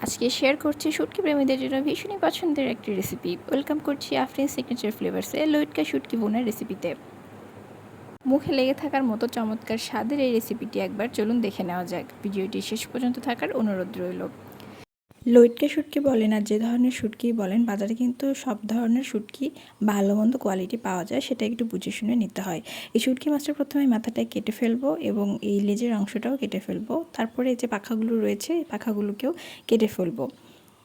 আজকে শেয়ার করছি শুটকি প্রেমীদের জন্য ভীষণই পছন্দের একটি রেসিপি। ওয়েলকাম করছি আফরিন সিগনেচার ফ্লেভার্সে লইটকা শুটকি বোনার রেসিপিতে। মুখে লেগে থাকার মতো চমৎকার স্বাদের এই রেসিপিটি একবার চলুন দেখে নেওয়া যাক। ভিডিওটি শেষ পর্যন্ত থাকার অনুরোধ রইল। লইটকা শুটকি বলেন আর যে ধরনের শুটকি বলেন, বাজারে কিন্তু সব ধরনের শুটকি ভালো মন্দ কোয়ালিটি পাওয়া যায়, সেটা একটু বুঝে শুনে নিতে হয়। এই শুটকি মাছটা প্রথমে মাথাটা কেটে ফেলবো এবং এই লেজের অংশটাও কেটে ফেলবো। তারপরে এই যে পাখাগুলো রয়েছে, এই পাখাগুলোকেও কেটে ফেলবো।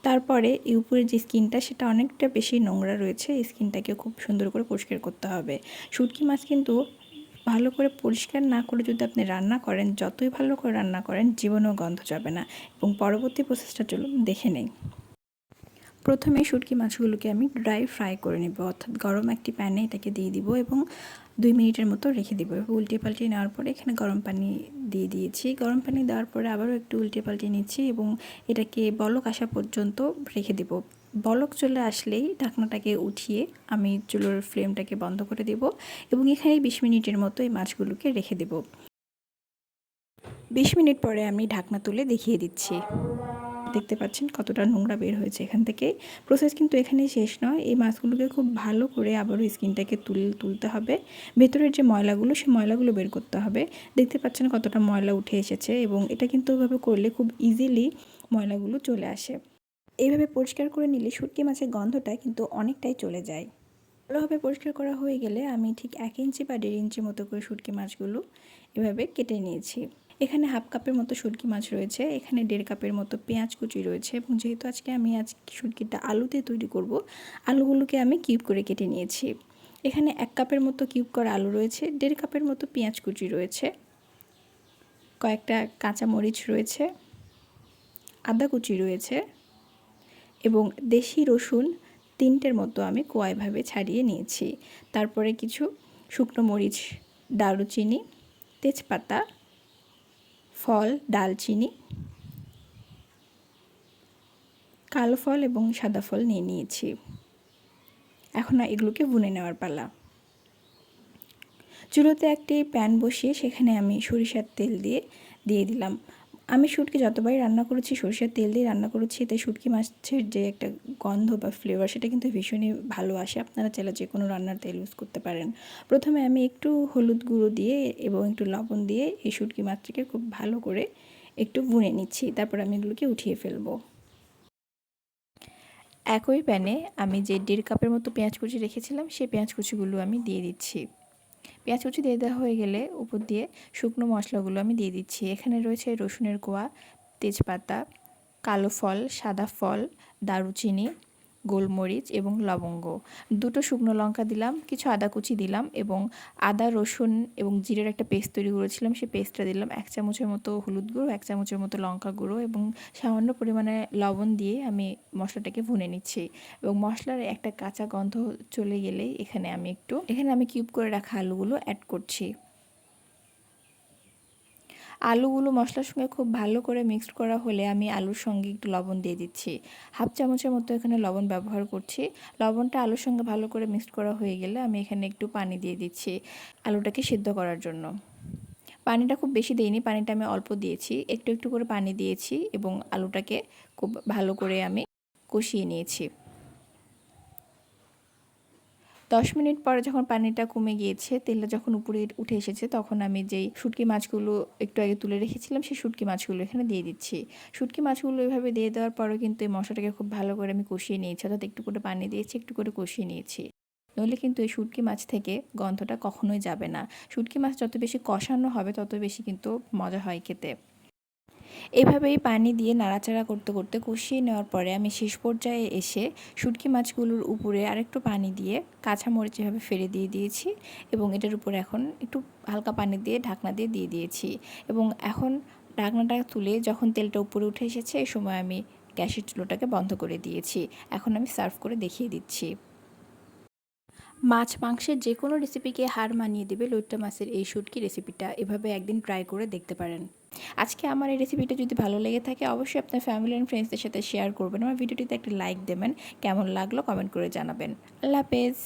তারপরে এই উপরের যে স্কিনটা, সেটা অনেকটা বেশি নোংরা রয়েছে, এই স্কিনটাকে খুব সুন্দর করে পরিষ্কার করতে হবে। শুটকি মাছ কিন্তু ভালো করে পরিষ্কার না করে যদি আপনি রান্না করেন, যতই ভালো করে রান্না করেন, জীবনেও গন্ধ যাবে না। এবং পরবর্তী প্রসেসটা চলুন দেখে নেই। প্রথমে শুটকি মাছগুলোকে আমি ড্রাই ফ্রাই করে নেব, অর্থাৎ গরম একটি প্যানে এটাকে দিয়ে দিব এবং 2 মিনিটের মতো রেখে দিব। উল্টে পাল্টে নেওয়ার পরে এখানে গরম পানি দিয়ে দিয়েছি। গরম পানি দেওয়ার পরে আবারও একটু উল্টে পাল্টে নিচ্ছি এবং এটাকে বলক আসা পর্যন্ত রেখে দেব। বলক চলে আসলেই ঢাকনাটাকে উঠিয়ে আমি চুলোর ফ্লেমটাকে বন্ধ করে দেব এবং এখানে 20 মিনিটের মতো এই মাছগুলোকে রেখে দেব। 20 মিনিট পরে আমি ঢাকনা তুলে দেখিয়ে দিচ্ছি। দেখতে পাচ্ছেন কতটা নোংরা বের হয়েছে এখান থেকে। প্রসেস কিন্তু এখানেই শেষ নয়। এই মাছগুলোকে খুব ভালো করে আবারও স্কিনটাকে তুলতে হবে। ভেতরের যে ময়লাগুলো, সেই ময়লাগুলো বের করতে হবে। দেখতে পাচ্ছেন কতটা ময়লা উঠে এসেছে এবং এটা কিন্তু এভাবে করলে খুব ইজিলি ময়লাগুলো চলে আসে। এইভাবে পরিষ্কার করে নিলে শুটকি মাছের গন্ধটা কিন্তু অনেকটাই চলে যায়। ভালোভাবে পরিষ্কার করা হয়ে গেলে আমি ঠিক 1 ইঞ্চি বা 1.5 ইঞ্চি মতো করে শুটকি মাছগুলো এভাবে কেটে নিয়েছি। এখানে হাফ কাপের মতো শুটকি মাছ রয়েছে, এখানে 1.5 কাপের মতো পেঁয়াজ কুচি রয়েছে এবং যেহেতু আজকে আমি শুটকিটা আলুতে তৈরি করব, আলুগুলোকে আমি কিউব করে কেটে নিয়েছি। এখানে 1 কাপের মতো কিউব করা আলু রয়েছে, 1.5 কাপের মতো পেঁয়াজ কুচি রয়েছে, কয়েকটা কাঁচা মরিচ রয়েছে, আদা কুচি রয়েছে এবং দেশি রসুন 3টের মতো আমি কোয়াইভাবে ছাড়িয়ে নিয়েছি। তারপরে কিছু শুকনো মরিচ, দারুচিনি, তেজপাতা, ফল, ডালচিনি, কালো ফল এবং সাদা ফল নিয়ে নিয়েছি। এখন এগুলোকে ভুনে নেওয়ার পালা। চুলোতে একটি প্যান বসিয়ে সেখানে আমি সরিষার তেল দিয়ে দিলাম। আমি শুটকি যতবারই রান্না করেছি সরিষার তেল দিয়ে রান্না করেছি, তাই শুটকি মাছের যে একটা গন্ধ বা ফ্লেভার, সেটা কিন্তু ভীষণই ভালো আসে। আপনারা চাইলে যে কোনো রান্নার তেল ইউজ করতে পারেন। প্রথমে আমি একটু হলুদ গুঁড়ো দিয়ে এবং একটু লবণ দিয়ে এই শুটকি মাছটাকে খুব ভালো করে একটু ভুনে নিচ্ছি। তারপর আমি এগুলোকে উঠিয়ে ফেলবো। একই প্যানে আমি যে 1.5 কাপের মতো পেঁয়াজ কুচি রেখেছিলাম, সেই পেঁয়াজ কুচিগুলো আমি দিয়ে দিচ্ছি। পেঁয়াজ কুচি দিয়ে দেওয়া হয়ে গেলে উপর দিয়ে শুকনো মশলাগুলো আমি দিয়ে দিচ্ছি। এখানে রয়েছে রসুনের কোয়া, তেজপাতা, কালো ফল, সাদা ফল, দারুচিনি, গোলমরিচ এবং লবঙ্গ। 2টো শুকনো লঙ্কা দিলাম, কিছু আদা কুচি দিলাম এবং আদা, রসুন এবং জিরের একটা পেস্ট তৈরি করেছিলাম, সেই পেস্টটা দিলাম। 1 চামচের মতো হলুদ গুঁড়ো, 1 চামচের মতো লঙ্কা গুঁড়ো এবং সামান্য পরিমাণে লবণ দিয়ে আমি মশলাটাকে ভুনে নিচ্ছি এবং মশলার একটা কাঁচা গন্ধ চলে গেলেই এখানে আমি কিউব করে রাখা আলুগুলো অ্যাড করছি। আলুগুলো মশলার সঙ্গে খুব ভালো করে মিক্সড করা হলে আমি আলুর সঙ্গে একটু লবণ দিয়ে দিচ্ছি। হাফ চামচের মতো এখানে লবণ ব্যবহার করছি। লবণটা আলুর সঙ্গে ভালো করে মিক্সড করা হয়ে গেলে আমি এখানে একটু পানি দিয়ে দিচ্ছি আলুটাকে সিদ্ধ করার জন্য। পানিটা খুব বেশি দেইনি, পানিটা আমি অল্প দিয়েছি, একটু একটু করে পানি দিয়েছি এবং আলুটাকে খুব ভালো করে আমি কষিয়ে নিয়েছি। 10 মিনিট পরে যখন পানিটা কমে গিয়েছে, তেলটা যখন উপরে উঠে এসেছে, তখন আমি যেই শুটকি মাছগুলো একটু আগে তুলে রেখেছিলাম, সেই শুটকি মাছগুলো এখানে দিয়ে দিচ্ছি। শুটকি মাছগুলো এভাবে দিয়ে দেওয়ার পরেও কিন্তু এই মশলাটাকে খুব ভালো করে আমি কষিয়ে নিয়েছি, অর্থাৎ একটু করে পানি দিয়েছি, একটু করে কষিয়ে নিয়েছি। নইলে কিন্তু এই শুটকি মাছ থেকে গন্ধটা কখনোই যাবে না। শুটকি মাছ যত বেশি কষানো হবে তত বেশি কিন্তু মজা হয় খেতে। এভাবেই পানি দিয়ে নাড়াচাড়া করতে করতে কষিয়ে নেওয়ার পরে আমি শেষ পর্যায়ে এসে শুটকি মাছগুলোর উপরে আরেকটু পানি দিয়ে কাঁচামরিচ এভাবে ফেলে দিয়ে দিয়েছি এবং এটার উপরে এখন একটু হালকা পানি দিয়ে ঢাকনা দিয়ে দিয়েছি এবং এখন ঢাকনাটা তুলে যখন তেলটা উপরে উঠে এসেছে, এই সময় আমি গ্যাসের চুলোটাকে বন্ধ করে দিয়েছি। এখন আমি সার্ভ করে দেখিয়ে দিচ্ছি। মাছ মাংসের যে কোনো রেসিপিকে হার মানিয়ে দেবে লইট্টা মাছের এই শুটকি রেসিপিটা। এভাবে একদিন ট্রাই করে দেখতে পারেন। আজকে আমার এই রেসিপিটা যদি ভালো লেগে থাকে, অবশ্যই আপনার ফ্যামিলি অ্যান্ড ফ্রেন্ডসদের সাথে শেয়ার করবেন। আমার ভিডিওটিতে একটা লাইক দেবেন। কেমন লাগলো কমেন্ট করে জানাবেন। আল্লাহ হাফেজ।